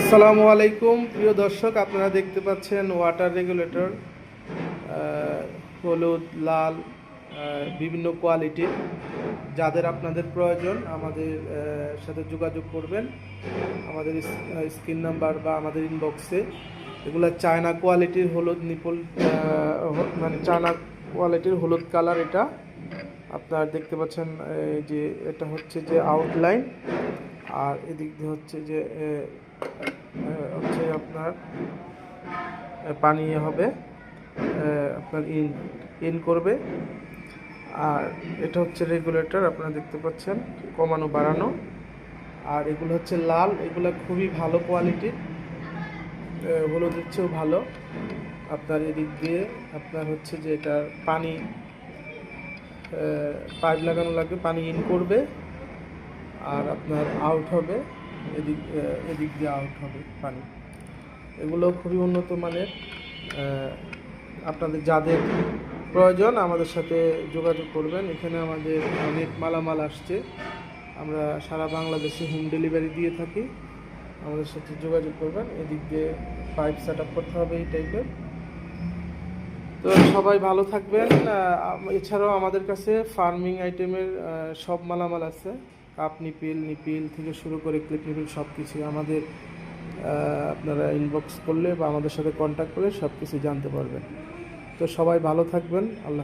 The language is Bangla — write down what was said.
আসসালামু আলাইকুম প্রিয় দর্শক, আপনারা দেখতে পাচ্ছেন ওয়াটার রেগুলেটর হলুদ, লাল, বিভিন্ন কোয়ালিটির। যাদের আপনাদের প্রয়োজন আমাদের সাথে যোগাযোগ করবেন আমাদের স্ক্রিন নাম্বার বা আমাদের ইনবক্সে। এগুলো চায়না কোয়ালিটির হলুদ নিপল, মানে চায়না কোয়ালিটির হলুদ কালার। এটা আপনারা দেখতে পাচ্ছেন, এই যে এটা হচ্ছে যে আউটলাইন, আর এদিক দিয়ে হচ্ছে যে আপনার পানি হবে, আপনার ইন ইন করবে। আর এটা হচ্ছে রেগুলেটর, আপনারা দেখতে পাচ্ছেন কমানো বাড়ানো। আর এগুলো হচ্ছে লাল, এগুলো খুবই ভালো কোয়ালিটির, হলুদের চেয়েও ভালো। আপনার এদিক দিয়ে আপনার হচ্ছে যে এটার পানি পাইপ লাগানো লাগবে, পানি ইন করবে আর আপনার আউট হবে, এদিক এদিক দিয়ে আউট হবে পানি। এগুলো খুবই উন্নত মানের। আপনাদের যাদের প্রয়োজন আমাদের সাথে যোগাযোগ করবেন। এখানে আমাদের অনেক মালামাল আসছে, আমরা সারা বাংলাদেশে হোম ডেলিভারি দিয়ে থাকি। আমাদের সাথে যোগাযোগ করবেন। এদিক দিয়ে পাইপ সেট আপ করতে হবে এই টাইপের। তো সবাই ভালো থাকবেন। এছাড়াও আমাদের কাছে ফার্মিং আইটেমের সব মালামাল আছে, কাপ নিপিল থেকে শুরু করে ক্লিপ নিপিল সব কিছু আমাদের। আপনারা ইনবক্স করলে বা আমাদের সাথে কন্ট্যাক্ট করলে সব কিছু জানতে পারবেন। তো সবাই ভালো থাকবেন। আল্লাহ।